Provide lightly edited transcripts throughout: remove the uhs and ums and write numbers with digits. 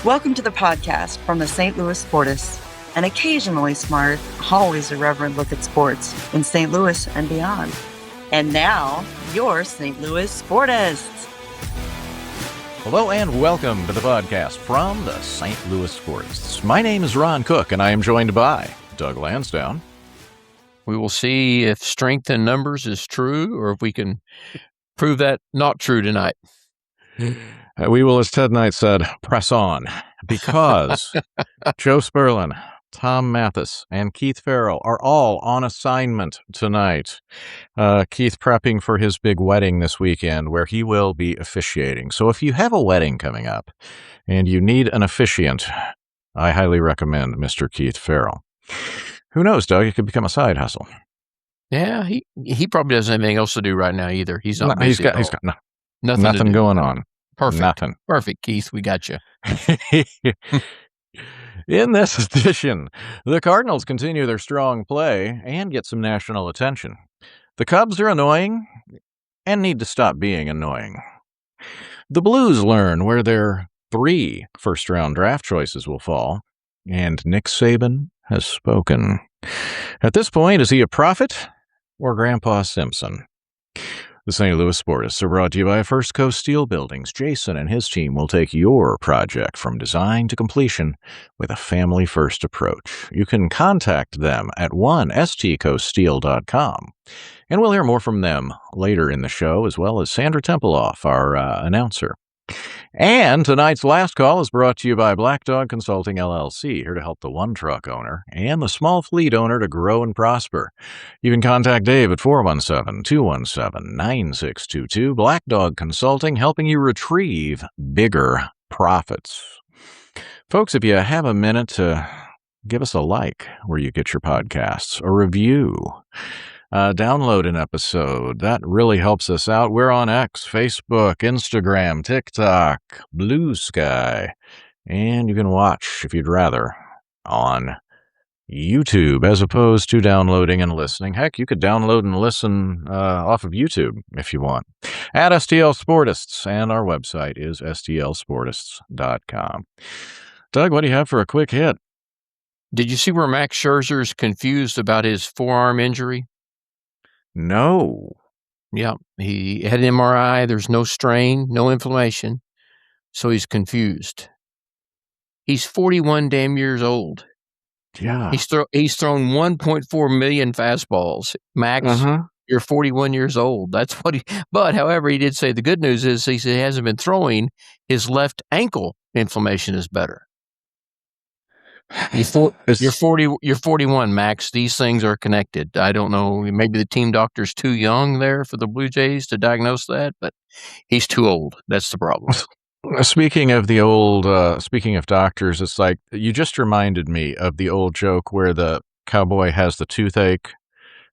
Welcome to the podcast from the St. Louis Sportists, an occasionally smart, always irreverent look at sports in St. Louis and beyond. And now, your St. Louis Sportists. Hello and welcome to the podcast from the St. Louis Sportists. My name is Ron Cook, and I am joined by Doug Lansdowne. We will see if strength in numbers is true or if we can prove that not true tonight. We will, as Ted Knight said, press on, because Joe Sperlin, Tom Mathis, and Keith Farrell are all on assignment tonight. Keith prepping for his big wedding this weekend where he will be officiating. So if you have a wedding coming up and you need an officiant, I highly recommend Mr. Keith Farrell. Who knows, Doug? It could become a side hustle. Yeah, he probably doesn't have anything else to do right now either. He's not busy he's got nothing going on. Perfect. Nothing. Perfect, Keith. We got you. In this edition, the Cardinals continue their strong play and get some national attention. The Cubs are annoying and need to stop being annoying. The Blues learn where their 3 first-round draft choices will fall, and Nick Saban has spoken. At this point, is he a prophet or Grandpa Simpson? The St. Louis Sportists are brought to you by First Coast Steel Buildings. Jason and his team will take your project from design to completion with a family-first approach. You can contact them at 1stcoaststeel.com. And we'll hear more from them later in the show, as well as Sandra Templeoff, our announcer. And tonight's last call is brought to you by Black Dog Consulting, LLC, here to help the one-truck owner and the small fleet owner to grow and prosper. You can contact Dave at 417-217-9622. Black Dog Consulting, helping you retrieve bigger profits. Folks, if you have a minute to give us a like where you get your podcasts, a review, download an episode. That really helps us out. We're on X, Facebook, Instagram, TikTok, Blue Sky, and you can watch, if you'd rather, on YouTube as opposed to downloading and listening. Heck, you could download and listen off of YouTube if you want. At STL Sportists, and our website is stlsportists.com. Doug, what do you have for a quick hit? Did you see where Max Scherzer's confused about his forearm injury? No. Yeah, he had an MRI. There's no strain, no inflammation, so he's confused. He's 41 damn years old. Yeah. He's thrown 1.4 million fastballs. Max, You're 41 years old. That's what he. But however, he did say the good news is he said he hasn't been throwing. His left ankle inflammation is better. You're 41, Max. These things are connected. I don't know. Maybe the team doctor's too young there for the Blue Jays to diagnose that, but he's too old. That's the problem. Speaking of doctors, it's like you just reminded me of the old joke where the cowboy has the toothache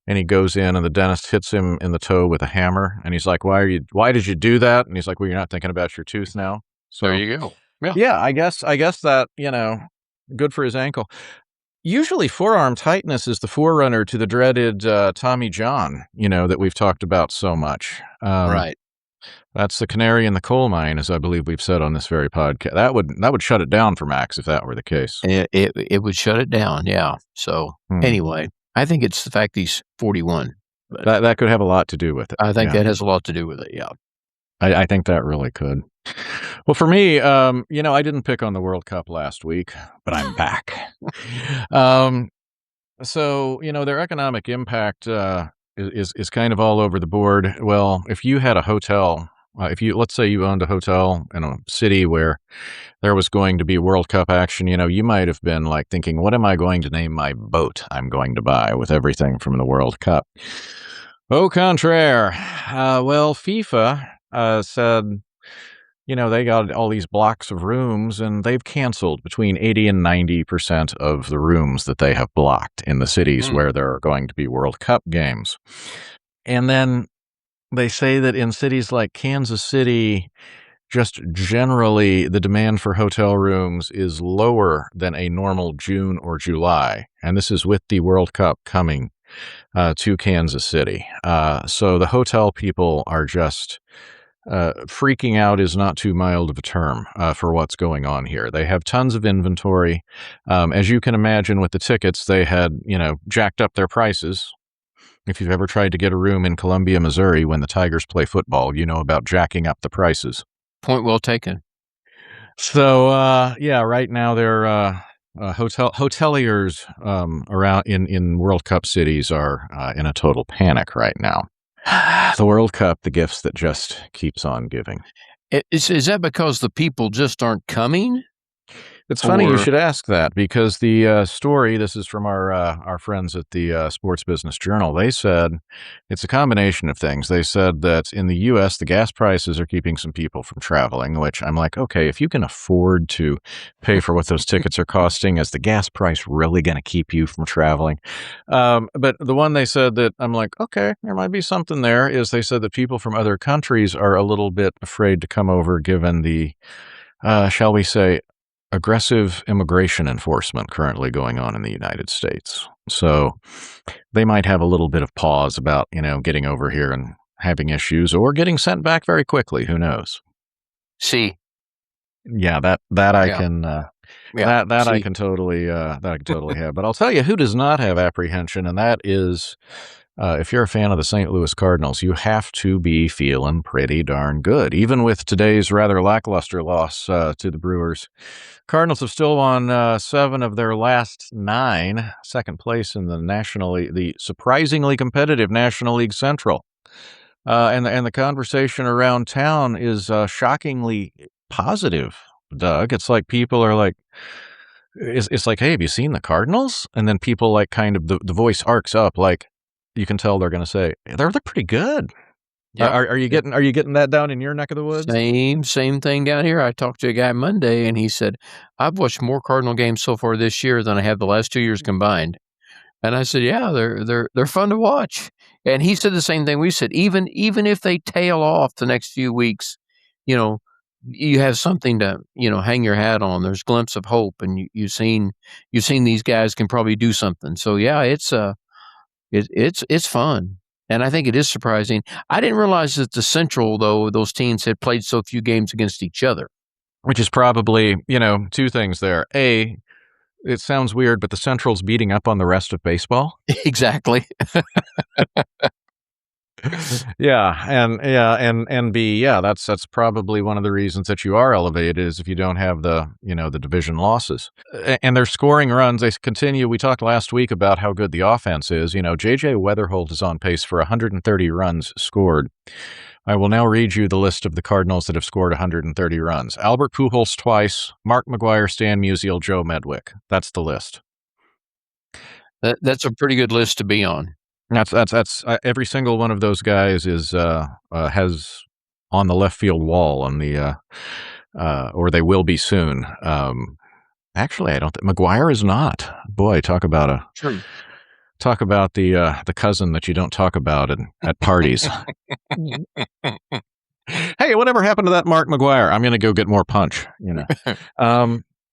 and he goes in and the dentist hits him in the toe with a hammer and he's like, why did you do that? And he's like, well, you're not thinking about your tooth now. So there you go. Yeah, I guess that, good for his ankle. Usually forearm tightness is the forerunner to the dreaded Tommy John, that we've talked about so much. Right. That's the canary in the coal mine, as I believe we've said on this very podcast. That would shut it down for Max if that were the case. It would shut it down, yeah. So anyway, I think it's the fact he's 41. But that could have a lot to do with it. I think that has a lot to do with it, yeah. I think that really could. Well, for me, I didn't pick on the World Cup last week, but I'm back. So, their economic impact is kind of all over the board. Well, if you had a hotel, let's say you owned a hotel in a city where there was going to be World Cup action, you might have been like thinking, what am I going to name my boat I'm going to buy with everything from the World Cup? Au contraire. Well, FIFA said, they got all these blocks of rooms and they've canceled between 80 and 90% of the rooms that they have blocked in the cities where there are going to be World Cup games. And then they say that in cities like Kansas City, just generally the demand for hotel rooms is lower than a normal June or July. And this is with the World Cup coming to Kansas City. So the hotel people are just freaking out is not too mild of a term for what's going on here. They have tons of inventory. As you can imagine with the tickets, they had, jacked up their prices. If you've ever tried to get a room in Columbia, Missouri when the Tigers play football, you know about jacking up the prices. Point well taken. So, right now they're hoteliers around in World Cup cities are in a total panic right now. The World Cup, the gifts that just keeps on giving. Is that because the people just aren't coming? It's funny you should ask that, because the story, this is from our friends at the Sports Business Journal. They said it's a combination of things. They said that in the U.S., the gas prices are keeping some people from traveling, which I'm like, okay, if you can afford to pay for what those tickets are costing, is the gas price really going to keep you from traveling? But the one they said that I'm like, okay, there might be something there, is they said that people from other countries are a little bit afraid to come over given the, shall we say, aggressive immigration enforcement currently going on in the United States. So they might have a little bit of pause about, getting over here and having issues, or getting sent back very quickly. Who knows? See. Yeah, that I can I can totally have. But I'll tell you who does not have apprehension, and that is if you're a fan of the St. Louis Cardinals, you have to be feeling pretty darn good. Even with today's rather lackluster loss to the Brewers, Cardinals have still won 7 of their last 9, second place in the surprisingly competitive National League Central. And the conversation around town is shockingly positive, Doug. It's like people are like, it's like, hey, have you seen the Cardinals? And then people like kind of the voice arcs up, like, you can tell they're going to say they're pretty good. Yep. Are you getting that down in your neck of the woods? Same thing down here. I talked to a guy Monday, and he said, I've watched more Cardinal games so far this year than I have the last 2 years combined. And I said, yeah, they're fun to watch. And he said the same thing we said. Even if they tail off the next few weeks, you have something to hang your hat on. There's a glimpse of hope, and you've seen these guys can probably do something. So yeah, it's fun. And I think it is surprising. I didn't realize that the Central, though, those teams had played so few games against each other. Which is probably, 2 things there. A, it sounds weird, but the Central's beating up on the rest of baseball. Exactly. and B, that's probably one of the reasons that you are elevated, is if you don't have the division losses. And they're scoring runs. They continue. We talked last week about how good the offense is. J.J. Wetherholt is on pace for 130 runs scored. I will now read you the list of the Cardinals that have scored 130 runs. Albert Pujols twice, Mark McGwire, Stan Musial, Joe Medwick. That's the list. That's a pretty good list to be on. That's every single one of those guys is has on the left field wall on the or they will be soon. Actually, I don't think McGwire is not. Boy, talk about the cousin that you don't talk about at parties. Hey, whatever happened to that Mark McGwire? I'm going to go get more punch.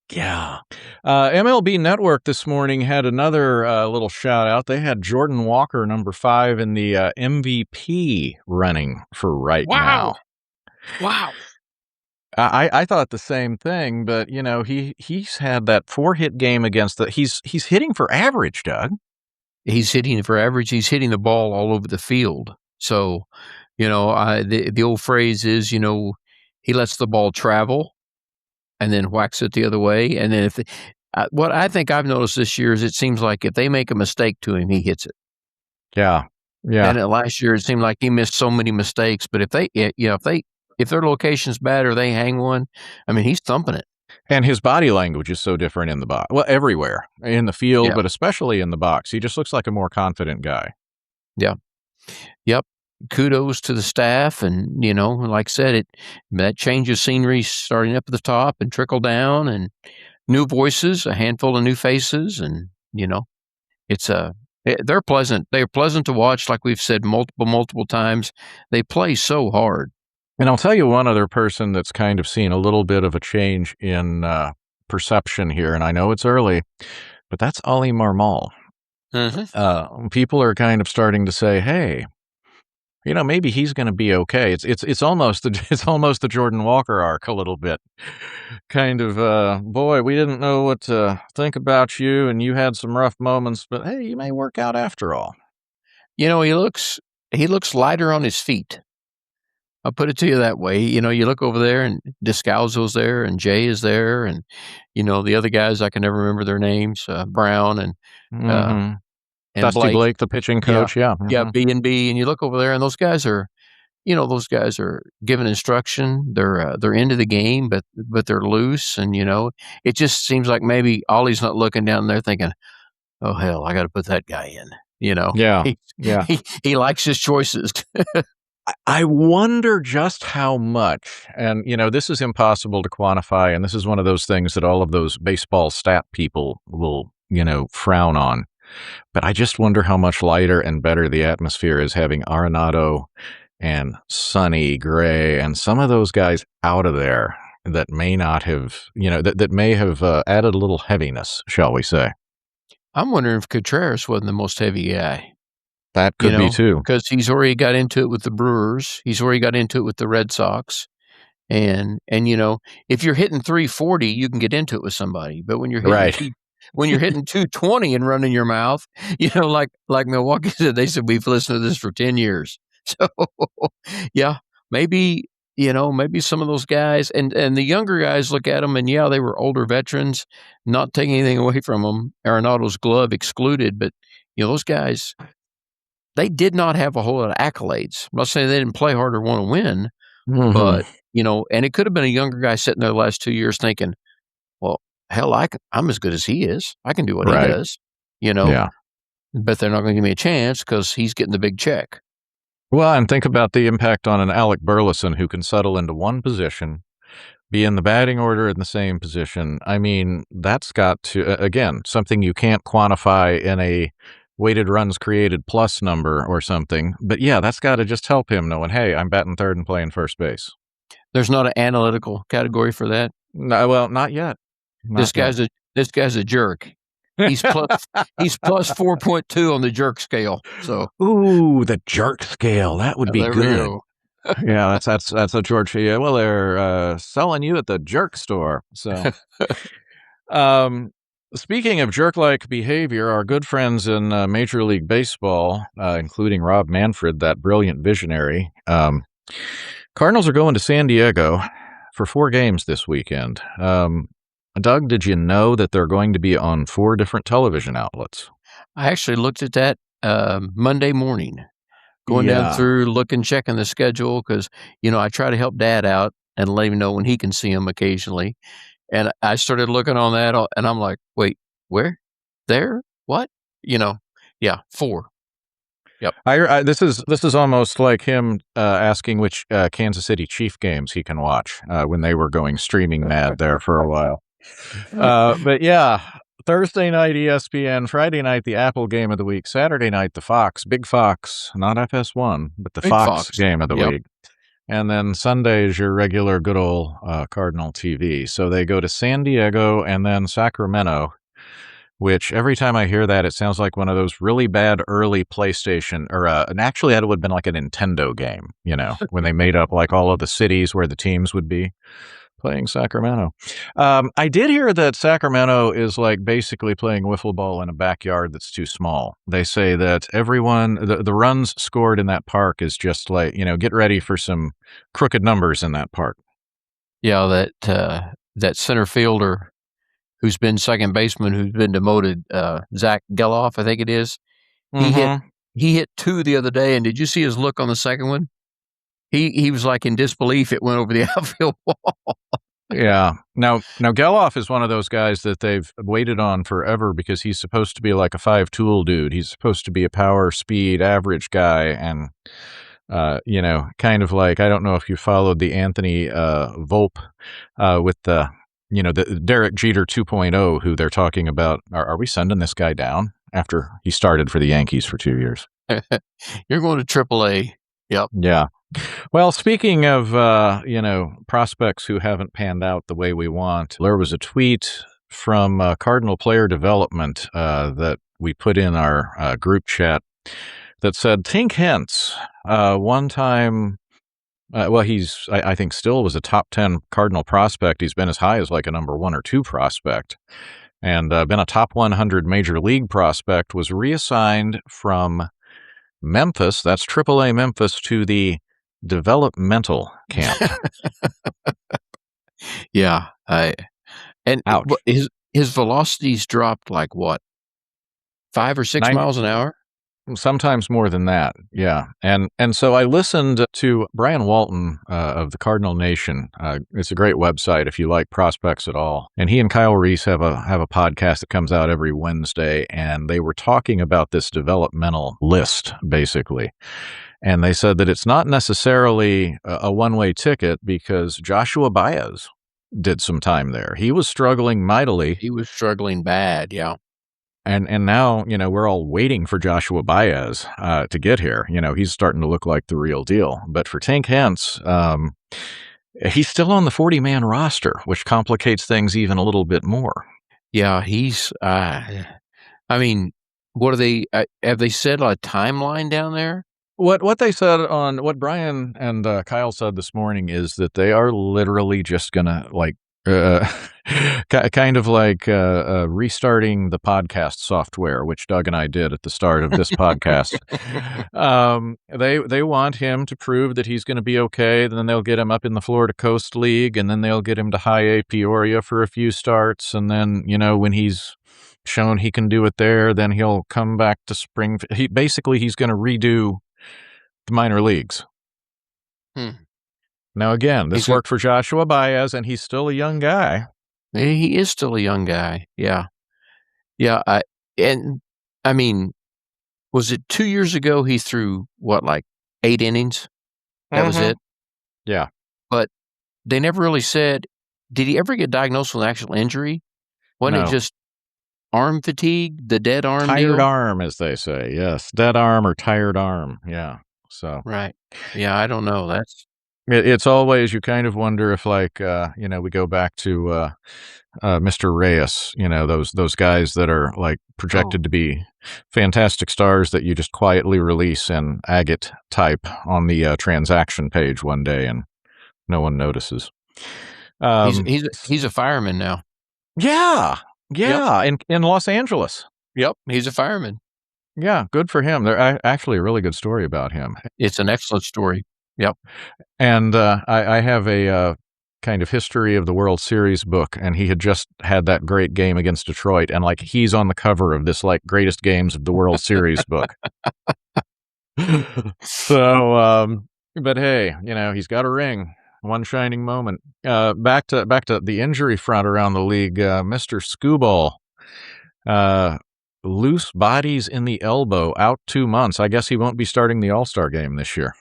Yeah. MLB Network this morning had another little shout out. They had Jordan Walker, number 5, in the MVP running for right now. Wow. I thought the same thing, but he's had that 4-hit game against he's hitting for average, Doug. He's hitting for average. He's hitting the ball all over the field. So, the old phrase is, he lets the ball travel and then whacks it the other way. And then what I think I've noticed this year is it seems like if they make a mistake to him, he hits it. Yeah. And last year it seemed like he missed so many mistakes. But if their location's bad or they hang one, I mean, he's thumping it. And his body language is so different in the box. Well, everywhere in the field, but especially in the box. He just looks like a more confident guy. Yeah. Yep. Kudos to the staff, and like I said, that change of scenery starting up at the top and trickle down, and new voices, a handful of new faces, and they're pleasant. They're pleasant to watch, like we've said multiple times. They play so hard. And I'll tell you one other person that's kind of seen a little bit of a change in perception here, and I know it's early, but that's Oli Marmol. Mm-hmm. People are kind of starting to say, hey, maybe he's going to be okay. It's almost the Jordan Walker arc a little bit. Kind of, boy, we didn't know what to think about you, and you had some rough moments, but hey, you may work out after all. He looks lighter on his feet. I'll put it to you that way. You look over there and Descalzo's there and Jay is there and, the other guys, I can never remember their names, Brown and Dusty Blake, the pitching coach. Yeah. Yeah. B&B. And you look over there and those guys are giving instruction. They're into the game, but they're loose. And, it just seems like maybe Ollie's not looking down there thinking, oh, hell, I got to put that guy in, Yeah. He likes his choices. I wonder just how much, and, this is impossible to quantify, and this is one of those things that all of those baseball stat people will, frown on. But I just wonder how much lighter and better the atmosphere is having Arenado and Sonny Gray and some of those guys out of there that may not have, that may have added a little heaviness, shall we say. I'm wondering if Contreras wasn't the most heavy guy. That could be too. Because he's already got into it with the Brewers. He's already got into it with the Red Sox. And if you're hitting 340, you can get into it with somebody. But when you're hitting when you're hitting 220 and running your mouth, like Milwaukee said, they said, we've listened to this for 10 years. So, yeah, maybe some of those guys and the younger guys look at them and, they were older veterans, not taking anything away from them. Arenado's glove excluded, but, those guys, they did not have a whole lot of accolades. I'm not saying they didn't play hard or want to win, but, and it could have been a younger guy sitting there the last 2 years thinking, well, hell, I'm as good as he is. I can do what he does, Yeah. But they're not going to give me a chance because he's getting the big check. Well, and think about the impact on an Alec Burleson who can settle into one position, be in the batting order in the same position. I mean, that's got to, again, something you can't quantify in a weighted runs created plus number or something. But yeah, that's got to just help him knowing, hey, I'm batting third and playing first base. There's not an analytical category for that? No, well, not yet. This guy's a jerk. He's plus 4.2 on the jerk scale. So, ooh, the jerk scale. That would be good. Yeah, that's a George. Yeah, well, they're selling you at the jerk store. So, speaking of jerk-like behavior, our good friends in Major League Baseball, including Rob Manfred, that brilliant visionary, Cardinals are going to San Diego for 4 games this weekend. Doug, did you know that they're going to be on 4 different television outlets? I actually looked at that Monday morning, going down through, checking the schedule, because, I try to help Dad out and let him know when he can see him occasionally. And I started looking on that, and I'm like, wait, where? There? What? 4. Yep. This is almost like him asking which Kansas City Chief games he can watch when they were going streaming mad there for a while. But yeah, Thursday night ESPN, Friday night the Apple game of the week, Saturday night the Fox, Big Fox, not FS1, but the Fox game of the week. And then Sunday is your regular good old Cardinal TV. So they go to San Diego and then Sacramento, which every time I hear that, it sounds like one of those really bad early PlayStation, or and actually that would have been like a Nintendo game, when they made up like all of the cities where the teams would be playing Sacramento. I did hear that Sacramento is like basically playing wiffle ball in a backyard that's too small. They say that everyone, the runs scored in that park is just like, get ready for some crooked numbers in that park. Yeah, that center fielder who's been second baseman, who's been demoted, Zach Geloff, I think it is. He hit 2 the other day, and did you see his look on the second one? He was like in disbelief it went over the outfield wall. Yeah. Now Geloff is one of those guys that they've waited on forever because he's supposed to be like a 5-tool dude. He's supposed to be a power, speed, average guy, and kind of like, I don't know if you followed the Anthony Volpe with the Derek Jeter 2.0, who they're talking about. Are we sending this guy down after he started for the Yankees for 2 years? You're going to AAA. Yep. Yeah. Well, speaking of, prospects who haven't panned out the way we want, there was a tweet from Cardinal Player Development that we put in our group chat that said Tink Hence, one time, he's, I think, still was a top 10 Cardinal prospect. He's been as high as like a number 1 or 2 prospect, and been a top 100 major league prospect, was reassigned from Memphis, that's AAA Memphis, to the developmental camp. Yeah. Ouch. His velocities dropped like what? 5 or 6 miles an hour? Sometimes more than that, yeah. And so I listened to Brian Walton of the Cardinal Nation. It's a great website if you like prospects at all. And he and Kyle Reese have a podcast that comes out every Wednesday, and they were talking about this developmental list, basically. And they said that it's not necessarily a one-way ticket, because Joshua Baez did some time there. He was struggling mightily. He was struggling bad, yeah. And now, we're all waiting for Joshua Baez to get here. He's starting to look like the real deal. But for Tink Hence, he's still on the 40-man roster, which complicates things even a little bit more. Yeah, he's, what are they, have they set a timeline down there? What they said on what Brian and Kyle said this morning is that they are literally just going to kind of like restarting the podcast software, which Doug and I did at the start of this podcast. They want him to prove that he's going to be okay. Then they'll get him up in the Florida Coast League, and then they'll get him to High A Peoria for a few starts. And then, when he's shown he can do it there, then he'll come back to Springfield. He's going to redo the minor leagues. Now, again, this worked for Joshua Baez, and he's still a young guy. He is still a young guy. Yeah. Yeah. Was it 2 years ago he threw, 8 innings? That was it? Yeah. But they never really said, did he ever get diagnosed with an actual injury? Wasn't it just arm fatigue, the dead arm Tired deal? arm, as they say. Yes. Dead arm or tired arm. Yeah. So. Right. Yeah, I don't know. It's always, you kind of wonder if, we go back to Mr. Reyes, those guys that are projected to be fantastic stars that you just quietly release in agate type on the transaction page one day and no one notices. He's a fireman now. Yeah. Yep. In Los Angeles. Yep, he's a fireman. Yeah, good for him. There's actually a really good story about him. It's an excellent story. Yep. And I have a kind of history of the World Series book, and he had just had that great game against Detroit, and he's on the cover of this greatest games of the World Series book. So, but hey, he's got a ring, one shining moment. Back to the injury front around the league. Mr. Skubal, loose bodies in the elbow, out 2 months. I guess he won't be starting the All-Star game this year.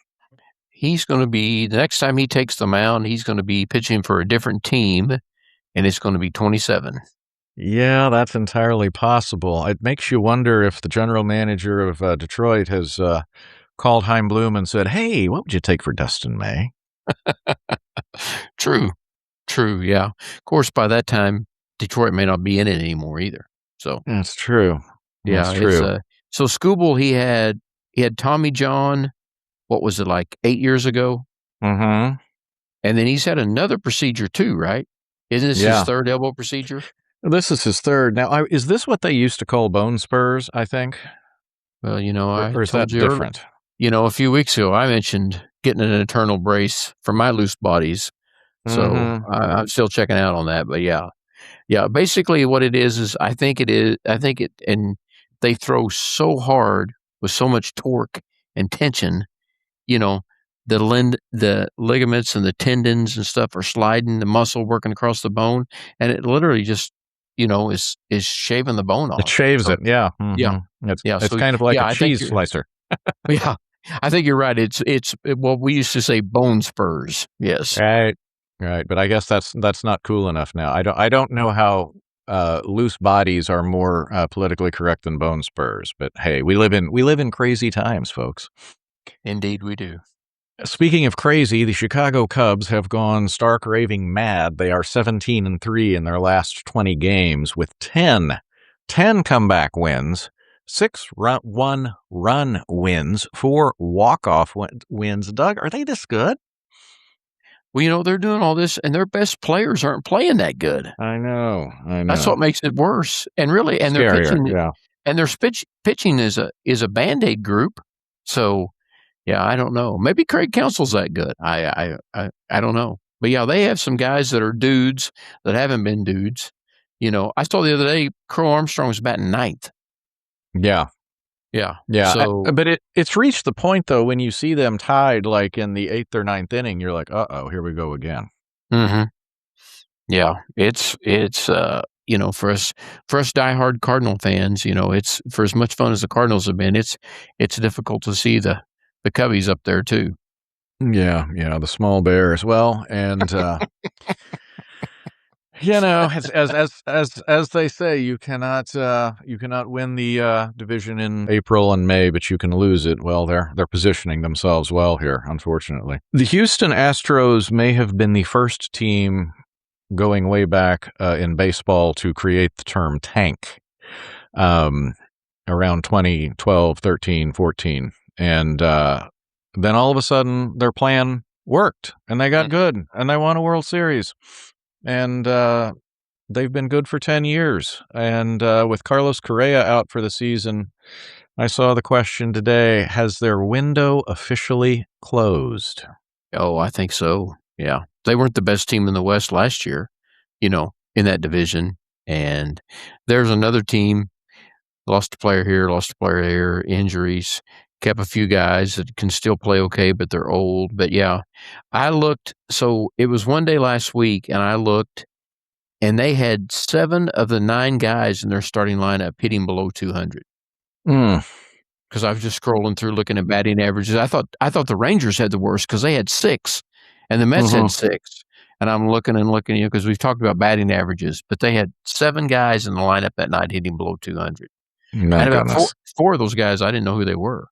He's going to be, the next time he takes the mound, he's going to be pitching for a different team, and it's going to be 27. Yeah, that's entirely possible. It makes you wonder if the general manager of Detroit has called Chaim Bloom and said, hey, what would you take for Dustin May? True, yeah. Of course, by that time, Detroit may not be in it anymore either. So that's true. Yeah, that's true. So Skubal, he had Tommy John. What was it, 8 years ago? Mm-hmm. And then he's had another procedure too, right? Isn't this his third elbow procedure? This is his third. Now, is this what they used to call bone spurs, I think? Well, or is that different? A few weeks ago, I mentioned getting an internal brace for my loose bodies. So I'm still checking out on that. But yeah, basically what it is I think it, and they throw so hard with so much torque and tension, the ligaments and the tendons and stuff are sliding, the muscle working across the bone, and it literally just, is shaving the bone off. It shaves it, yeah. Mm-hmm. Yeah. It's kind of like a cheese slicer. Yeah, I think you're right. It's what we used to say, bone spurs. Yes. Right. But I guess that's not cool enough now. I don't know how loose bodies are more politically correct than bone spurs, but hey, we live in crazy times, folks. Indeed, we do. Speaking of crazy, the Chicago Cubs have gone stark raving mad. They are 17-3 in their last 20 games with 10 comeback wins, 1-run wins, 4 walk-off wins. Doug, are they this good? Well, they're doing all this, and their best players aren't playing that good. I know. That's what makes it worse. And really, and their pitching, and their pitching is a Band-Aid group. So, yeah, I don't know. Maybe Craig Counsell's that good. I don't know. But yeah, they have some guys that are dudes that haven't been dudes. I saw the other day Crow Armstrong was batting 9th. Yeah. So, but it's reached the point though when you see them tied like in the 8th or 9th inning, you're like, here we go again. Mm-hmm. Yeah, it's for us diehard Cardinal fans, it's for as much fun as the Cardinals have been. It's difficult to see the Cubbies up there too. Yeah, the small bears. Well, and as they say, you cannot win the division in April and May, but you can lose it. Well, they're positioning themselves well here, unfortunately. The Houston Astros may have been the first team going way back in baseball to create the term tank around 2012, 13, 14. And then all of a sudden their plan worked and they got good and they won a World Series. And they've been good for 10 years. And with Carlos Correa out for the season, I saw the question today, has their window officially closed? Oh, I think so. Yeah. They weren't the best team in the West last year, in that division. And there's another team, lost a player here, lost a player there, injuries, kept a few guys that can still play okay, but they're old. But yeah, I looked. So it was one day last week, and I looked, and they had 7 of the 9 guys in their starting lineup hitting below 200. Because I was just scrolling through looking at batting averages. I thought the Rangers had the worst because they had 6, and the Mets had 6. And I'm looking, because we've talked about batting averages, but they had 7 guys in the lineup that night hitting below 200. And about 4 of those guys, I didn't know who they were.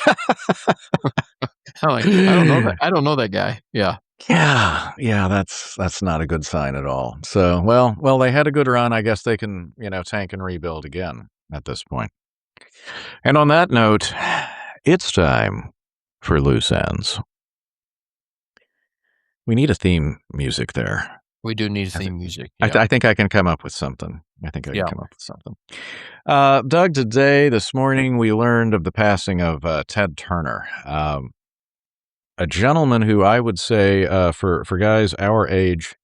I'm like, I don't know that guy. Yeah. Yeah, that's not a good sign at all. So, well, they had a good run. I guess they can, tank and rebuild again at this point. And on that note, it's time for Loose Ends. We need a theme music there. We do need theme music. Yeah. I think I can come up with something. Doug, this morning, we learned of the passing of Ted Turner, a gentleman who I would say, for guys our age,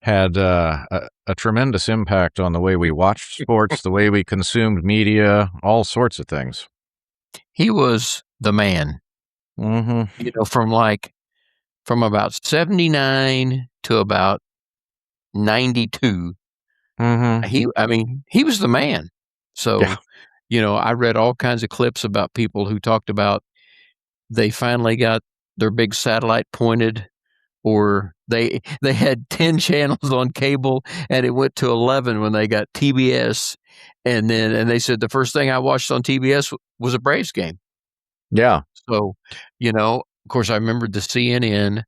had a tremendous impact on the way we watched sports, the way we consumed media, all sorts of things. He was the man. From about 79 to about 92. He was the man. So, I read all kinds of clips about people who talked about they finally got their big satellite pointed, or they had 10 channels on cable and it went to 11 when they got TBS. And they said the first thing I watched on TBS was a Braves game. Yeah. So, of course, I remembered the CNN.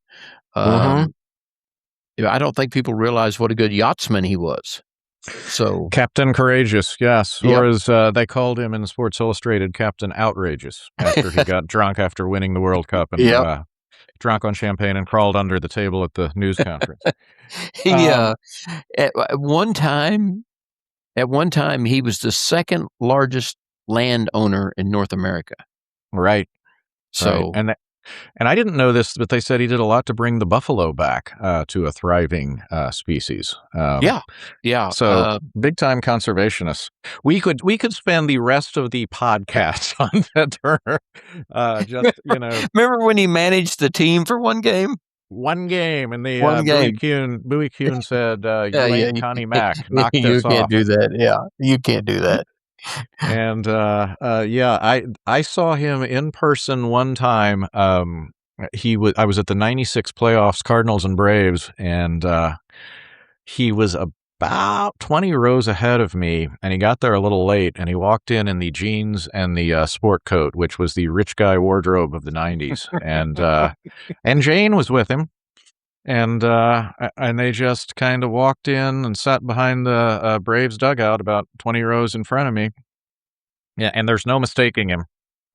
I don't think people realize what a good yachtsman he was. So Captain Courageous, yes. Or as they called him in Sports Illustrated, Captain Outrageous, after he got drunk after winning the World Cup and drunk on champagne and crawled under the table at the news conference. At one time, he was the second largest landowner in North America. Right. So, right. And I didn't know this, but they said he did a lot to bring the buffalo back to a thriving species. So big time conservationists. We could spend the rest of the podcast on Ted Turner. Remember when he managed the team for one game? One game, and the Bowie Kuhn said, "You ain't Connie Mack. Knock this off." You can't do that. Yeah, you can't do that. And I saw him in person one time. I was at the '96 playoffs, Cardinals and Braves, and he was about 20 rows ahead of me, and he got there a little late, and he walked in the jeans and the sport coat, which was the rich guy wardrobe of the '90s, and Jane was with him. And they just kind of walked in and sat behind the Braves dugout about 20 rows in front of me. Yeah, and there's no mistaking him.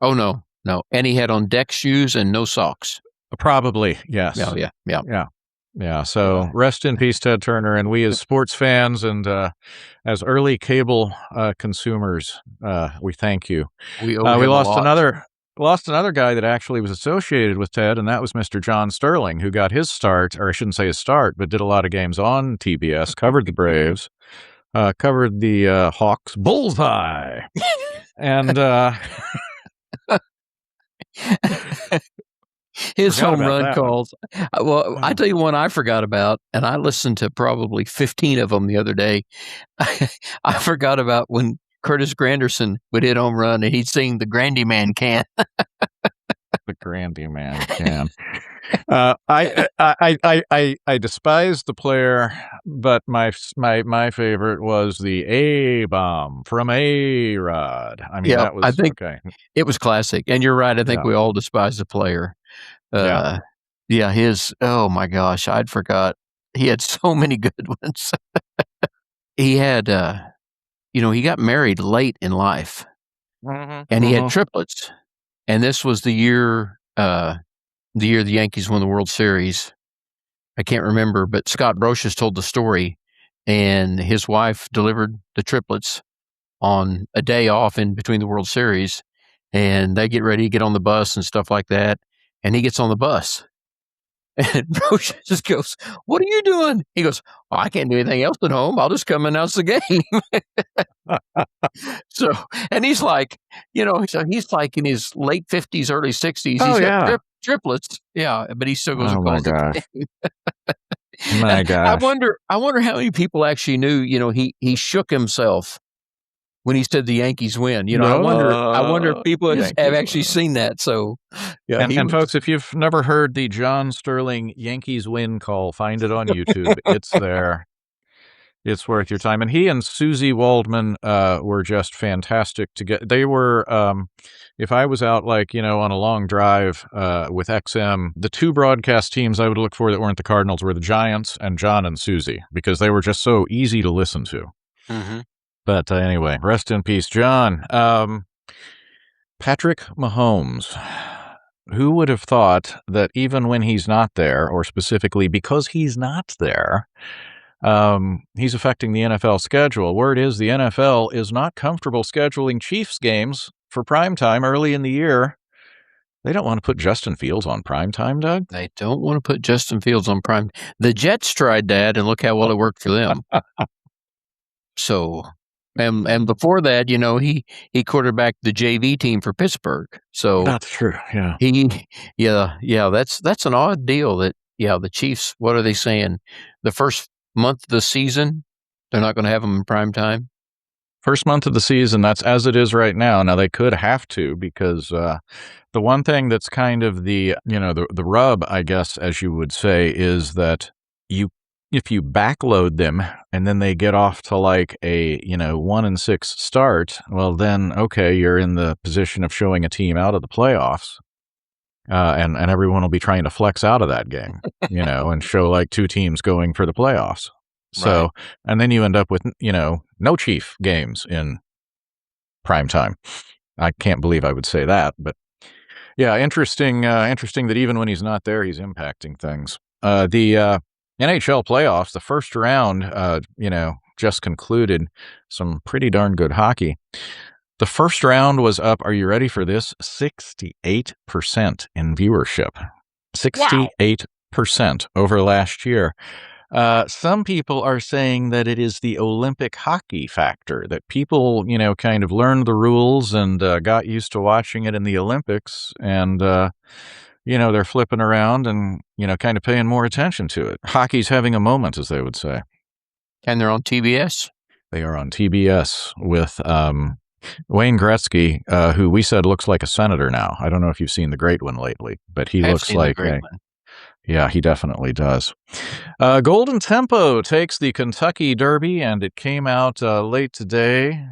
Oh, no. And he had on deck shoes and no socks. Probably, yes. Yeah. So rest in peace, Ted Turner. And we as sports fans and as early cable consumers, we thank you. We owe him lost a lot. Lost another guy that actually was associated with Ted, and that was Mr. John Sterling, who got his start, or I shouldn't say his start, but did a lot of games on TBS, covered the Braves, covered the Hawks, bullseye, and his home run calls. Well, I tell you one I forgot about, and I listened to probably 15 of them the other day. I forgot about when Curtis Granderson would hit home run and he'd sing "The Grandy Man Can." The Grandy Man Can. I despise the player, but my favorite was the A-bomb from A-Rod. I mean, that was, I think it was classic. And you're right. I think we all despise the player. Oh my gosh, I'd forgot. He had so many good ones. He had, he got married late in life, and he had triplets. And this was the year the Yankees won the World Series. I can't remember, but Scott Brocious told the story, and his wife delivered the triplets on a day off in between the World Series, and they get ready to get on the bus and stuff like that. And he gets on the bus, and Brocious just goes, "What are you doing?" He goes, "I can't do anything else at home. I'll just come announce the game." So, and he's like, so he's like in his late 50s, early 60s. He's got triplets. Yeah, but he still goes and calls the game. My gosh. I wonder how many people actually knew, he shook himself when he said the Yankees win. I wonder if people have actually seen that. So, and folks, if you've never heard the John Sterling Yankees win call, find it on YouTube. It's there. It's worth your time. And he and Susie Waldman were just fantastic to get. They were, if I was out on a long drive with XM, the two broadcast teams I would look for that weren't the Cardinals were the Giants and John and Susie, because they were just so easy to listen to. Mm-hmm. But anyway, rest in peace, John. Patrick Mahomes. Who would have thought that even when he's not there, or specifically because he's not there, he's affecting the NFL schedule. Word is the NFL is not comfortable scheduling Chiefs games for primetime early in the year. They don't want to put Justin Fields on primetime, Doug. They don't want to put Justin Fields on prime. The Jets tried that, and look how well it worked for them. So, and before that, he quarterbacked the JV team for Pittsburgh. So that's true. Yeah. That's an odd deal. That the Chiefs. What are they saying? The first month of the season, they're not going to have them in prime time. First month of the season, that's as it is right now. Now they could have to, because the one thing that's kind of the rub, I guess, as you would say, is that if you backload them and then they get off to like a 1-6 start, well then okay, you're in the position of showing a team out of the playoffs. And everyone will be trying to flex out of that game, and show like two teams going for the playoffs. So, right. And then you end up with, no Chief games in prime time. I can't believe I would say that, but yeah, interesting that even when he's not there, he's impacting things. The NHL playoffs, the first round, just concluded. Some pretty darn good hockey. The first round was up, are you ready for this? 68% in viewership. 68% over last year. Some people are saying that it is the Olympic hockey factor, that people, kind of learned the rules and got used to watching it in the Olympics, and, they're flipping around and, kind of paying more attention to it. Hockey's having a moment, as they would say. And they're on TBS? They are on TBS with Wayne Gretzky, who we said looks like a senator now. I don't know if you've seen The Great One lately, but he looks like yeah, he definitely does. Golden Tempo takes the Kentucky Derby, and it came out late today.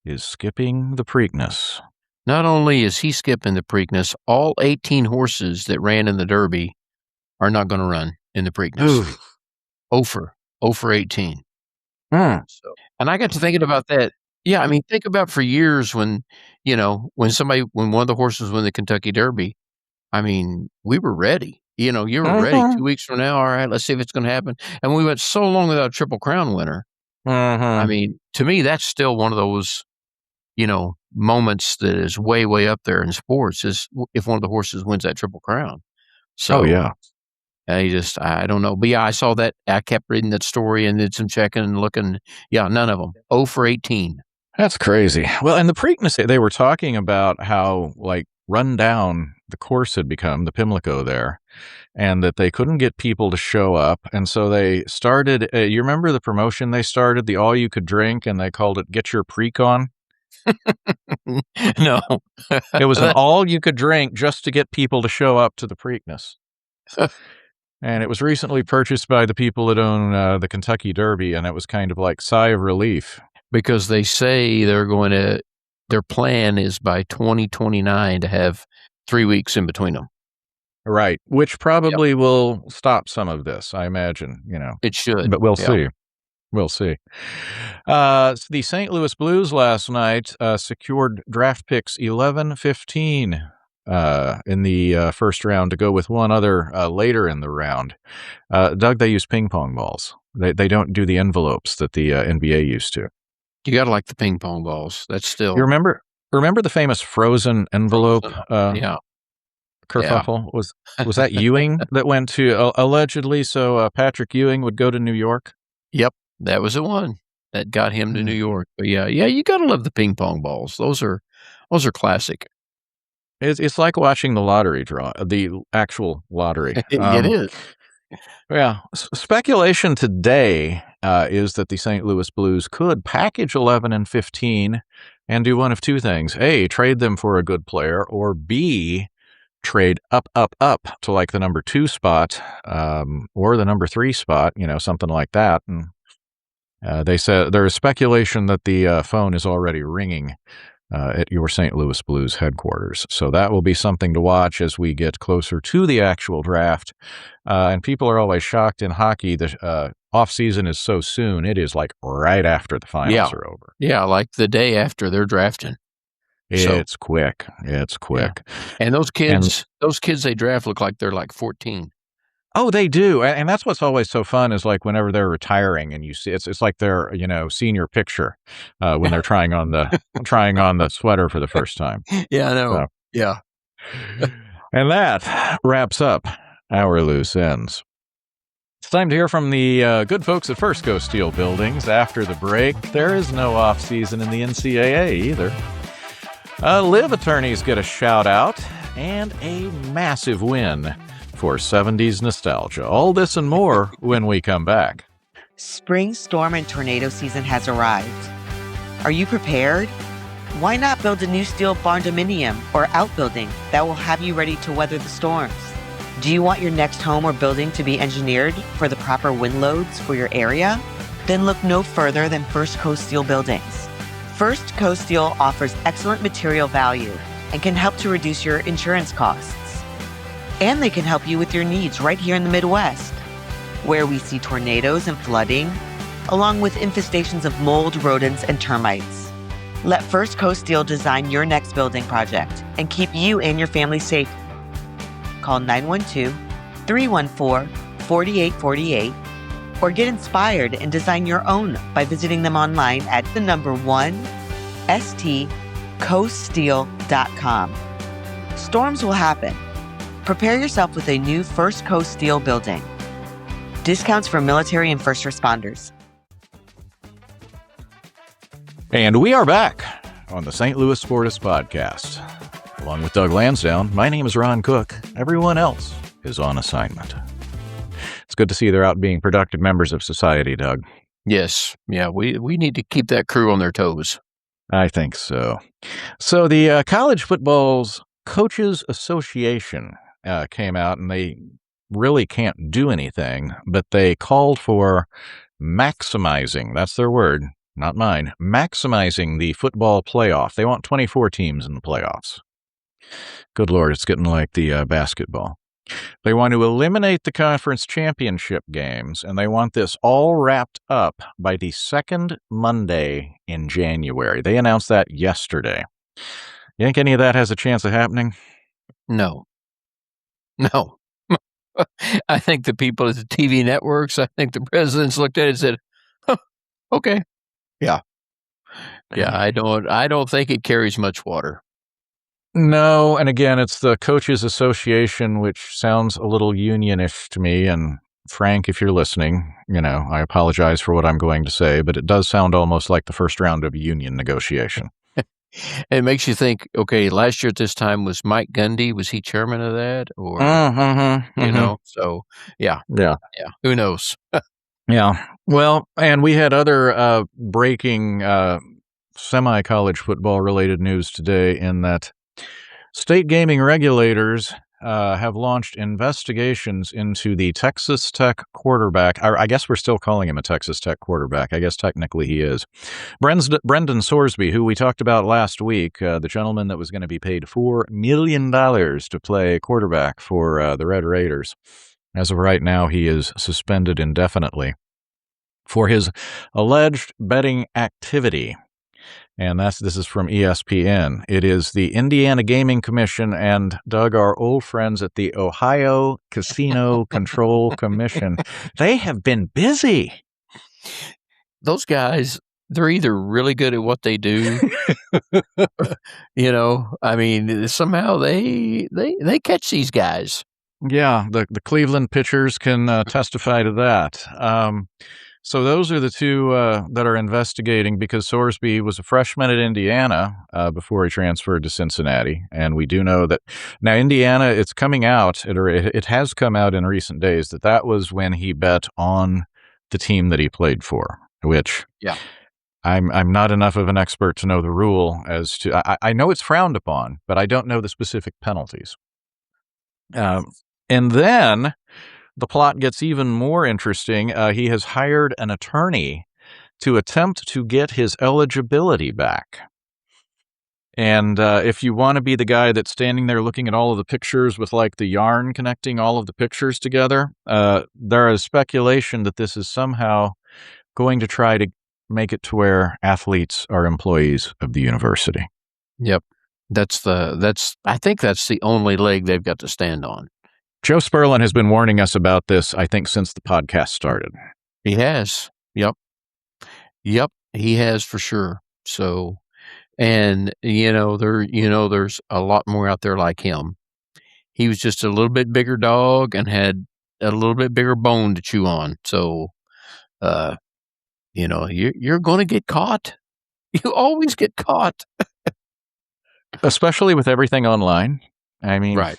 Is skipping the Preakness. Not only is he skipping the Preakness, all 18 horses that ran in the Derby are not going to run in the Preakness. 0 for 18. So, and I got to thinking about that. Yeah, I mean, think about for years when, when one of the horses won the Kentucky Derby, I mean, we were ready. You were ready. 2 weeks from now, all right, let's see if it's going to happen. And we went so long without a Triple Crown winner. I mean, to me, that's still one of those, moments that is way, way up there in sports is if one of the horses wins that Triple Crown. So, Oh, yeah. I don't know. But yeah, I saw that. I kept reading that story and did some checking and looking. Yeah, none of them. 0 for 18. That's crazy. Well, and the Preakness, they were talking about how, run down the course had become, the Pimlico there, and that they couldn't get people to show up. And so they started, you remember the promotion they started, the all you could drink, and they called it Get Your Preak On? No. It was an all you could drink just to get people to show up to the Preakness. And it was recently purchased by the people that own the Kentucky Derby, and it was kind of like sigh of relief. Because they say their plan is by 2029 to have 3 weeks in between them. Right, which probably will stop some of this, I imagine, It should. But we'll see. We'll see. The St. Louis Blues last night secured draft picks 11, 15 in the first round to go with one other later in the round. Doug, they use ping pong balls. They don't do the envelopes that the NBA used to. You got to like the ping pong balls. That's still. You remember the famous frozen envelope? Yeah. Kerfuffle? Yeah. Was that Ewing that went to allegedly? So Patrick Ewing would go to New York. Yep, that was the one that got him to New York. But yeah, you got to love the ping pong balls. Those are classic. It's like watching the lottery draw, the actual lottery. It is. Yeah. Speculation today is that the St. Louis Blues could package 11 and 15 and do one of two things. A, trade them for a good player, or B, trade up to like the number 2 spot or the number 3 spot, something like that. And they said there is speculation that the phone is already ringing at your St. Louis Blues headquarters. So that will be something to watch as we get closer to the actual draft. And people are always shocked in hockey. The off-season is so soon. It is like right after the finals are over. Yeah, like the day after they're drafting. It's quick. It's quick. Yeah. And those kids they draft look like they're like 14. Oh, they do. And that's what's always so fun is like whenever they're retiring and you see it's like their, senior picture when they're trying on the sweater for the first time. Yeah, I know. So. Yeah. And that wraps up our loose ends. It's time to hear from the good folks at First Coast Steel Buildings. After the break, there is no off season in the NCAA either. Live attorneys get a shout out and a massive win for 70s nostalgia. All this and more when we come back. Spring storm and tornado season has arrived. Are you prepared? Why not build a new steel barn-dominium or outbuilding that will have you ready to weather the storms? Do you want your next home or building to be engineered for the proper wind loads for your area? Then look no further than First Coast Steel Buildings. First Coast Steel offers excellent material value and can help to reduce your insurance costs. And they can help you with your needs right here in the Midwest, where we see tornadoes and flooding, along with infestations of mold, rodents, and termites. Let First Coast Steel design your next building project and keep you and your family safe. Call 912-314-4848 or get inspired and design your own by visiting them online at 1stcoaststeel.com. Storms will happen. Prepare yourself with a new First Coast Steel building. Discounts for military and first responders. And we are back on the St. Louis Sportists podcast. Along with Doug Lansdowne, my name is Ron Cook. Everyone else is on assignment. It's good to see they're out being productive members of society, Doug. Yes. Yeah, we need to keep that crew on their toes. I think so. So the College Football's Coaches Association came out, and they really can't do anything, but they called for maximizing, that's their word, not mine, maximizing the football playoff. They want 24 teams in the playoffs. Good Lord, it's getting like the basketball. They want to eliminate the conference championship games, and they want this all wrapped up by the second Monday in January. They announced that yesterday. You think any of that has a chance of happening? No. I think the people at the TV networks, I think the presidents looked at it and said, huh, okay. Yeah. I don't think it carries much water. No, and again, it's the Coaches Association, which sounds a little unionish to me. And Frank, if you're listening, I apologize for what I'm going to say, but it does sound almost like the first round of a union negotiation. It makes you think, okay, last year at this time was Mike Gundy. Was he chairman of that? Or, so yeah. Who knows? Yeah. Well, and we had other breaking semi-college football related news today in that state gaming regulators have launched investigations into the Texas Tech quarterback. I guess we're still calling him a Texas Tech quarterback. I guess technically he is. Brendan Sorsby, who we talked about last week, the gentleman that was going to be paid $4 million to play quarterback for the Red Raiders. As of right now, he is suspended indefinitely for his alleged betting activity. And this is from ESPN. It is the Indiana Gaming Commission and, Doug, our old friends at the Ohio Casino Control Commission. They have been busy. Those guys, they're either really good at what they do, somehow they catch these guys. Yeah, the Cleveland pitchers can testify to that. So those are the two that are investigating, because Sorsby was a freshman at Indiana before he transferred to Cincinnati. And we do know that now Indiana, it's coming out, it has come out in recent days that was when he bet on the team that he played for, which I'm not enough of an expert to know the rule as to, I know it's frowned upon, but I don't know the specific penalties. And then the plot gets even more interesting. He has hired an attorney to attempt to get his eligibility back. And if you want to be the guy that's standing there looking at all of the pictures with like the yarn connecting all of the pictures together, there is speculation that this is somehow going to try to make it to where athletes are employees of the university. Yep. I think that's the only leg they've got to stand on. Joe Sperlin has been warning us about this, I think, since the podcast started. He has. Yep, he has for sure. So, and there's a lot more out there like him. He was just a little bit bigger dog and had a little bit bigger bone to chew on. So, you're going to get caught. You always get caught. Especially with everything online. I mean, right.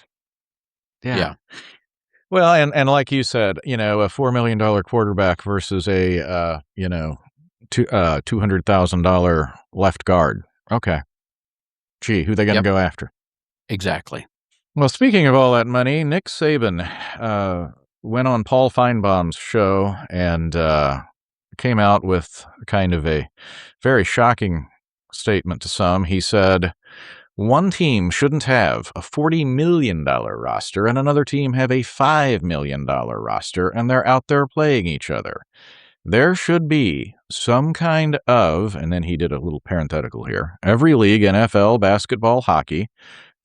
Yeah. Well, and like you said, a $4 million quarterback versus a $200,000 left guard. Okay. Gee, who they going to go after? Exactly. Well, speaking of all that money, Nick Saban went on Paul Feinbaum's show and came out with kind of a very shocking statement to some. He said, one team shouldn't have a $40 million roster and another team have a $5 million roster, and they're out there playing each other. There should be some kind of, and then he did a little parenthetical here, every league, NFL, basketball, hockey,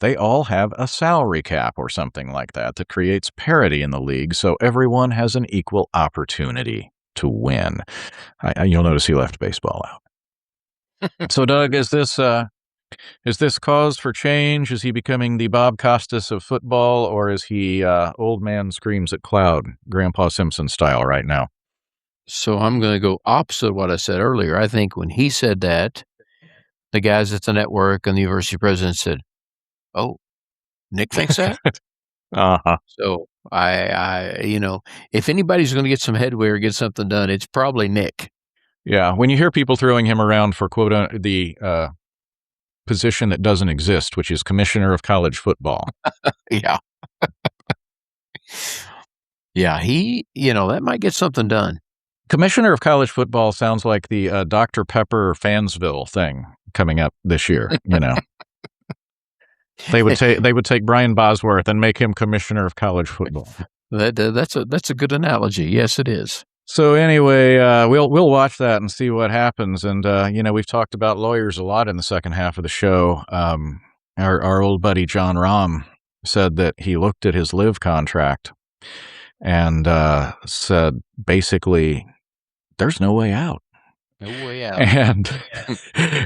they all have a salary cap or something like that creates parity in the league so everyone has an equal opportunity to win. You'll notice he left baseball out. So, Doug, is this cause for change? Is he becoming the Bob Costas of football, or is he old man screams at cloud, Grandpa Simpson style right now? So I'm going to go opposite of what I said earlier. I think when he said that, the guys at the network and the university president said, "Oh, Nick thinks that." Uh-huh. So I if anybody's going to get some headway or get something done, it's probably Nick. Yeah, when you hear people throwing him around for quote the position that doesn't exist, which is commissioner of college football. Yeah. Yeah, he, that might get something done. Commissioner of college football sounds like the Dr. Pepper Fansville thing coming up this year, They would take Brian Bosworth and make him commissioner of college football. That's a good analogy. Yes, it is. So anyway, we'll watch that and see what happens. And we've talked about lawyers a lot in the second half of the show. Our old buddy John Rahm said that he looked at his LIV contract and said basically, "There's no way out." No way out.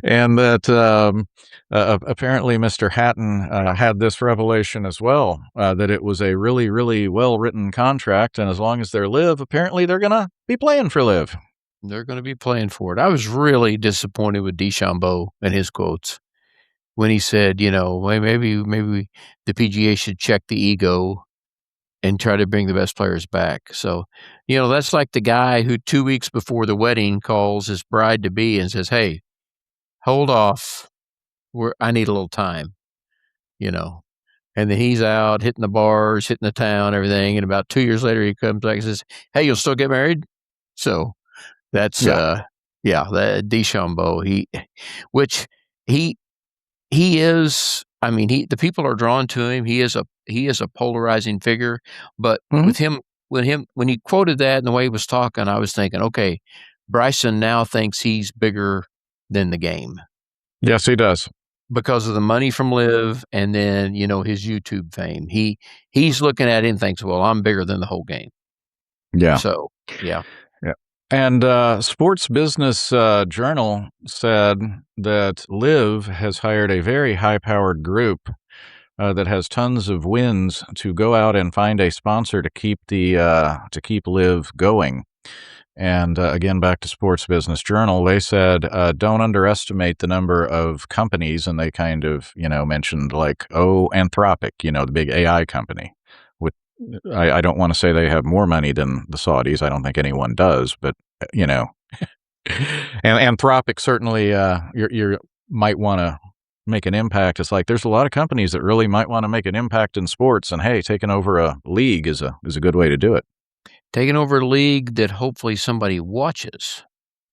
And that apparently Mr. Hatton had this revelation as well, that it was a really, really well-written contract, and as long as they're LIV, apparently they're going to be playing for LIV. They're going to be playing for it. I was really disappointed with DeChambeau and his quotes when he said, maybe the PGA should check the ego and try to bring the best players back. So, that's like the guy who 2 weeks before the wedding calls his bride-to-be and says, "Hey, hold off. I need a little time," And then he's out hitting the bars, hitting the town, everything. And about 2 years later, he comes back and says, "Hey, you'll still get married?" So that's, that DeChambeau, he is, the people are drawn to him. He is a polarizing figure, but with him, when he quoted that and the way he was talking, I was thinking, okay, Bryson now thinks he's bigger than the game. Yes, he does. Because of the money from LIV and then, his YouTube fame. He's looking at it and thinks, well, I'm bigger than the whole game. Yeah. So, yeah. And Sports Business Journal said that LIV has hired a very high-powered group that has tons of wins to go out and find a sponsor to keep LIV going. And again, back to Sports Business Journal, they said don't underestimate the number of companies, and they kind of mentioned like Anthropic, the big AI company. I don't want to say they have more money than the Saudis. I don't think anyone does, but and Anthropic certainly you might want to make an impact. It's like there's a lot of companies that really might want to make an impact in sports, and hey, taking over a league is a good way to do it. Taking over a league that hopefully somebody watches.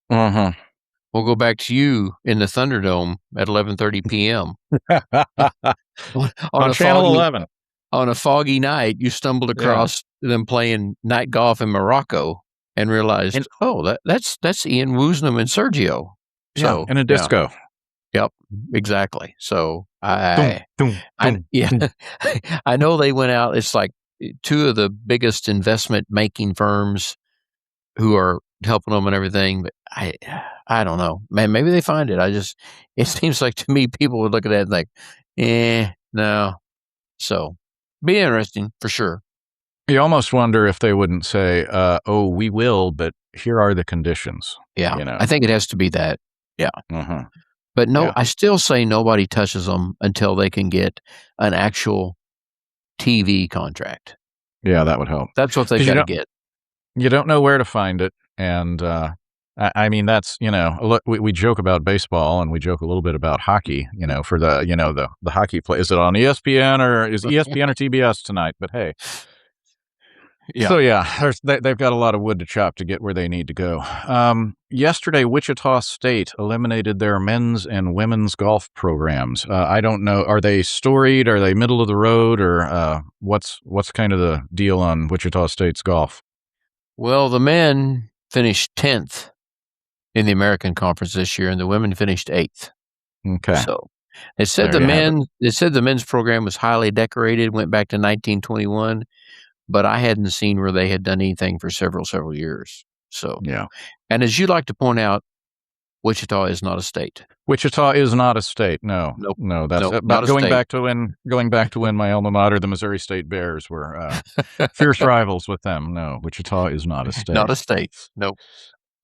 Mm-hmm. We'll go back to you in the Thunderdome at 11:30 p.m. on Channel 11. On a foggy night, you stumbled across them playing night golf in Morocco and realized, that's Ian Woosnam and Sergio. So in a disco. Yep, exactly. So I know they went out. It's like two of the biggest investment making firms who are helping them and everything. But I don't know, man. Maybe they find it. It seems like to me people would look at that and like, no. So. Be interesting for sure. You almost wonder if they wouldn't say, we will, but here are the conditions. Yeah. I think it has to be that. Yeah. Mm-hmm. But no, I still say nobody touches them until they can get an actual TV contract. Yeah, that would help. That's what they've got to get. You don't know where to find it. And that's, look, we joke about baseball and we joke a little bit about hockey, for the hockey play. Is it on ESPN or is ESPN or TBS tonight? But hey. Yeah. So they've got a lot of wood to chop to get where they need to go. Yesterday, Wichita State eliminated their men's and women's golf programs. I don't know. Are they storied? Are they middle of the road? Or what's kind of the deal on Wichita State's golf? Well, the men finished 10th. In the American Conference this year, and the women finished 8th. Okay. So it said the men's program was highly decorated, went back to 1921, but I hadn't seen where they had done anything for several years. So and as you like to point out, Wichita is not a state. Wichita is not a state. No, nope. No. That's about going back to when my alma mater, the Missouri State Bears, were fierce rivals with them. No, Wichita is not a state. Not a state. Nope.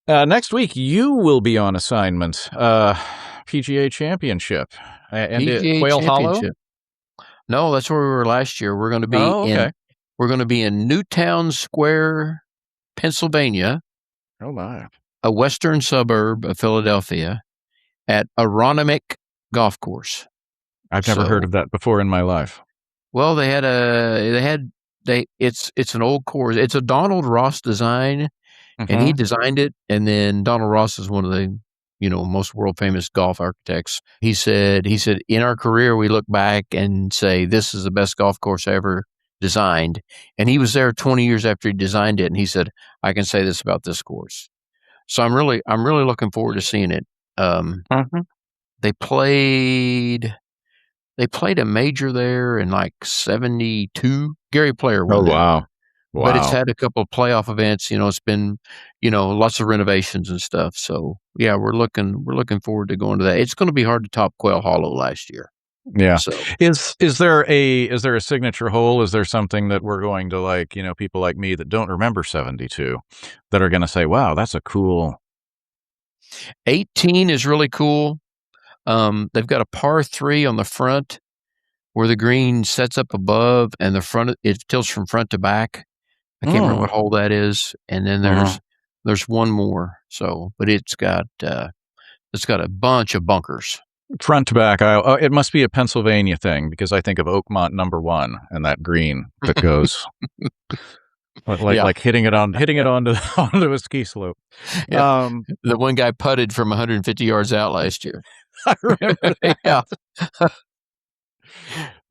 Next week, you will be on assignment, PGA Championship. And PGA Quail Hollow? No, that's where we were last year. We're going to be we're going to be in Newtown Square, Pennsylvania. Oh, my. A western suburb of Philadelphia at Aronimink Golf Course. I've never heard of that before in my life. Well, it's an old course. It's a Donald Ross design. And he designed it, and then Donald Ross is one of the most world famous golf architects. He said, in our career, we look back and say, this is the best golf course ever designed. And he was there 20 years after he designed it. And he said, I can say this about this course. So I'm really looking forward to seeing it. They played a major there in like 72. Gary Player won that. Wow. But it's had a couple of playoff events. It's been, lots of renovations and stuff. So yeah, we're looking forward to going to that. It's going to be hard to top Quail Hollow last year. Yeah. So is there a signature hole? Is there something that we're going to like, people like me that don't remember 72 that are going to say, wow, that's a cool. 18 is really cool. They've got a par 3 on the front where the green sets up above and the front, it tilts from front to back. I can't remember what hole that is. And then there's one more. So, but it's got a bunch of bunkers. Front to back. It must be a Pennsylvania thing because I think of Oakmont #1 and that green that goes like hitting it onto a ski slope. Yeah. The one guy putted from 150 yards out last year. I remember that. Yeah.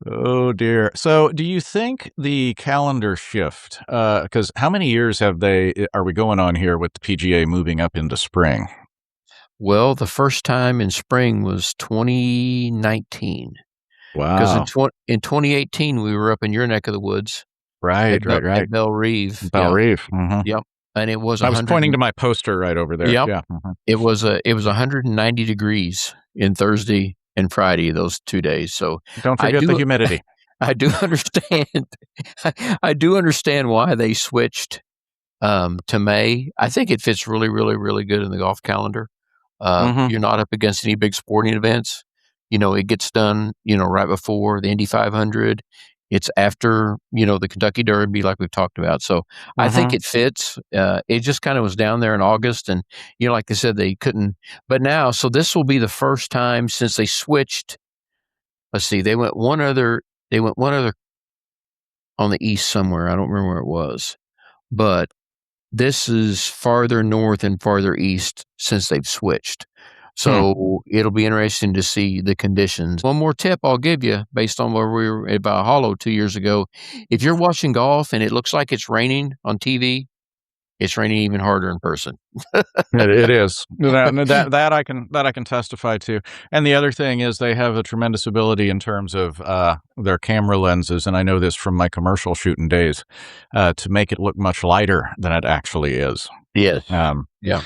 Oh dear. So do you think the calendar shift, because how many years are we going on here with the PGA moving up into spring? Well, the first time in spring was 2019. Wow. Because in 2018, we were up in your neck of the woods. Right. At Belle Reve. Mm-hmm. Yep. And it was I was pointing to my poster right over there. Yep. Yeah. Mm-hmm. It was 190 degrees in Thursday and Friday, those 2 days. So don't forget the humidity. I do understand. I do understand why they switched to May. I think it fits really, really, really good in the golf calendar. You're not up against any big sporting events. It gets done, right before the Indy 500. It's after, the Kentucky Derby, like we've talked about. So I think it fits. It just kind of was down there in August. And, like they said, they couldn't. But now, so this will be the first time since they switched. Let's see, they went one other on the east somewhere. I don't remember where it was. But this is farther north and farther east since they've switched. So it'll be interesting to see the conditions. One more tip I'll give you based on where we were at Hollow 2 years ago. If you're watching golf and it looks like it's raining on TV, it's raining even harder in person. It is. That I can testify to. And the other thing is they have a tremendous ability in terms of their camera lenses, and I know this from my commercial shooting days, to make it look much lighter than it actually is. Yes. Yeah.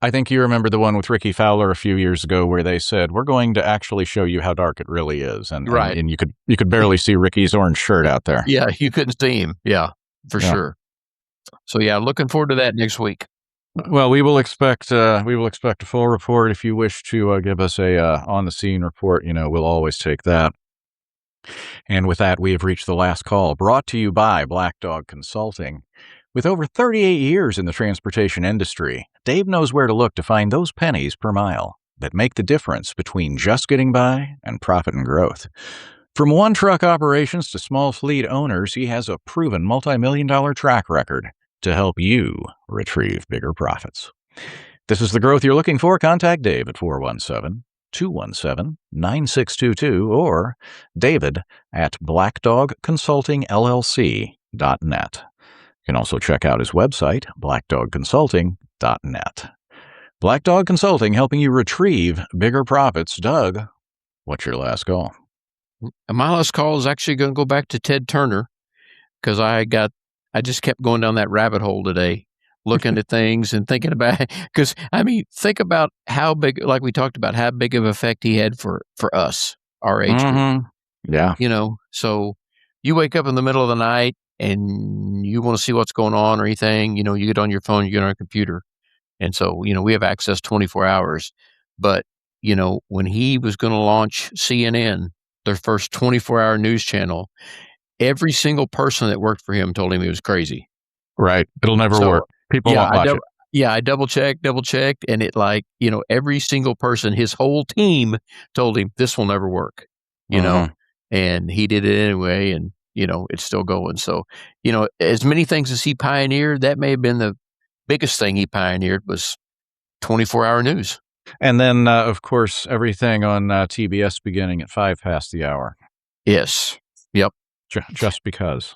I think you remember the one with Ricky Fowler a few years ago where they said, we're going to actually show you how dark it really is. And you could barely see Ricky's orange shirt out there. Yeah, you couldn't see him. Yeah, for sure. So yeah, looking forward to that next week. Well, we will expect a full report. If you wish to give us a on the scene report, we'll always take that. And with that, we have reached the last call, brought to you by Black Dog Consulting. With over 38 years in the transportation industry, Dave knows where to look to find those pennies per mile that make the difference between just getting by and profit and growth. From one-truck operations to small fleet owners, he has a proven multi-million-dollar track record to help you retrieve bigger profits. This is the growth you're looking for. Contact Dave at 417-217-9622 or David at blackdogconsultingllc.net. You can also check out his website, blackdogconsulting.net. Black Dog Consulting, helping you retrieve bigger profits. Doug, what's your last call? My last call is actually going to go back to Ted Turner because I just kept going down that rabbit hole today, looking at things and thinking about it. Because, think about how big, like we talked about, how big of an effect he had for us, our age group. Yeah. So you wake up in the middle of the night, and you want to see what's going on or anything, you get on your phone, you get on your computer. And so, we have access 24 hours. But, when he was going to launch CNN, their first 24-hour news channel, every single person that worked for him told him he was crazy. Right. It'll never work. People won't watch it. Yeah, I double checked, and it every single person, his whole team told him this will never work, and he did it anyway. And, it's still going. So, as many things as he pioneered, that may have been the biggest thing he pioneered was 24-hour news. And then, of course, everything on TBS beginning at 5 past the hour. Yes. Yep. Just because.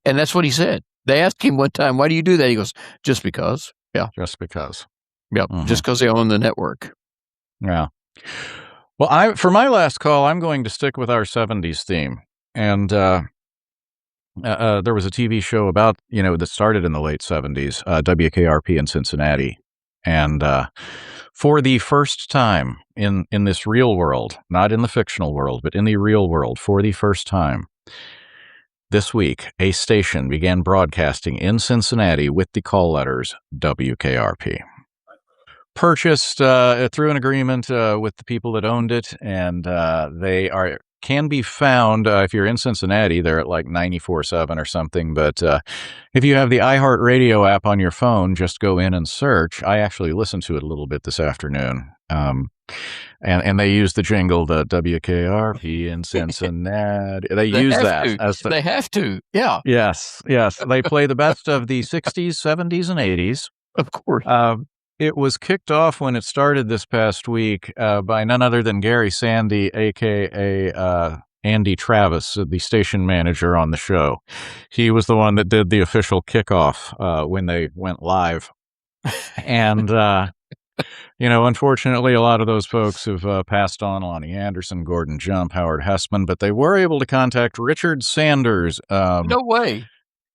And that's what he said. They asked him one time, why do you do that? He goes, just because. Yeah. Just because. Yep. Mm-hmm. Just because they own the network. Yeah. Well, for my last call, I'm going to stick with our 70s theme. And there was a TV show about, that started in the late 70s, WKRP in Cincinnati. And for the first time in this real world, not in the fictional world, but in the real world, for the first time, this week, a station began broadcasting in Cincinnati with the call letters WKRP. Purchased through an agreement with the people that owned it, and they can be found if you're in Cincinnati. They're at like 94.7 or something. But if you have the iHeartRadio app on your phone, just go in and search. I actually listened to it a little bit this afternoon. And they use the jingle, the WKRP in Cincinnati. They use that. They have to. Yeah. Yes. They play the best of the 60s, 70s, and 80s. Of course. It was kicked off when it started this past week by none other than Gary Sandy, a.k.a. Andy Travis, the station manager on the show. He was the one that did the official kickoff when they went live. And, unfortunately, a lot of those folks have passed on. Lonnie Anderson, Gordon Jump, Howard Hessman, but they were able to contact Richard Sanders. No way.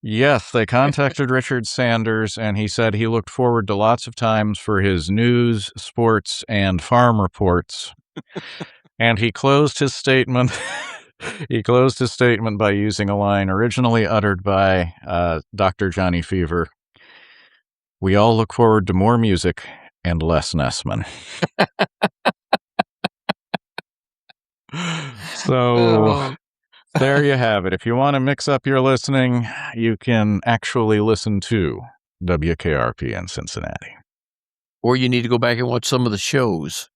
Yes, they contacted Richard Sanders, and he said he looked forward to lots of times for his news, sports, and farm reports. And he closed his statement. By using a line originally uttered by Dr. Johnny Fever. We all look forward to more music and less Nessman. So there you have it. If you want to mix up your listening, you can actually listen to WKRP in Cincinnati. Or you need to go back and watch some of the shows,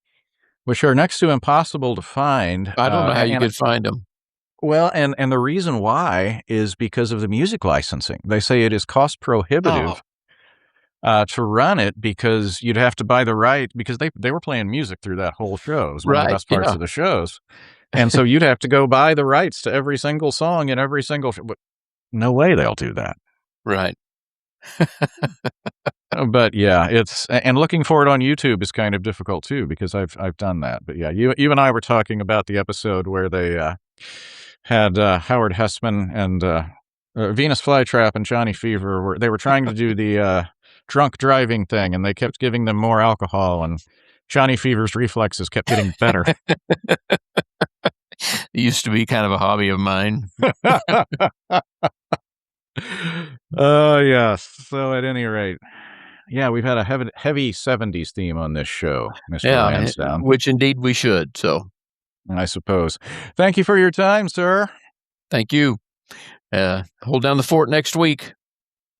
which are next to impossible to find. I don't know how you could find them. Well, and the reason why is because of the music licensing. They say it is cost prohibitive to run it because you'd have to buy the right, because they were playing music through that whole show. It was one of the best parts of the shows. And so you'd have to go buy the rights to every single song and every single show. But no way they'll do that. Right. But yeah, and looking for it on YouTube is kind of difficult too, because I've done that. But yeah, you and I were talking about the episode where they had Howard Hessman and Venus Flytrap and Johnny Fever, where they were trying to do the drunk driving thing, and they kept giving them more alcohol, and Johnny Fever's reflexes kept getting better. It used to be kind of a hobby of mine. Oh, yes. So at any rate, yeah, we've had a heavy 70s theme on this show, Mr. Lansdowne. Which indeed we should, so. I suppose. Thank you for your time, sir. Thank you. Hold down the fort next week.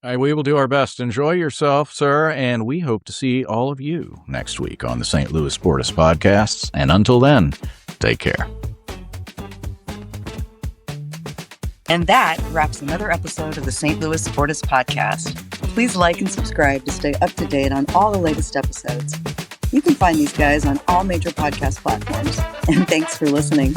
We will do our best. Enjoy yourself, sir, and we hope to see all of you next week on the St. Louis Sportists podcasts. And until then, take care. And that wraps another episode of the St. Louis Sportists podcast. Please like and subscribe to stay up to date on all the latest episodes. You can find these guys on all major podcast platforms. And thanks for listening.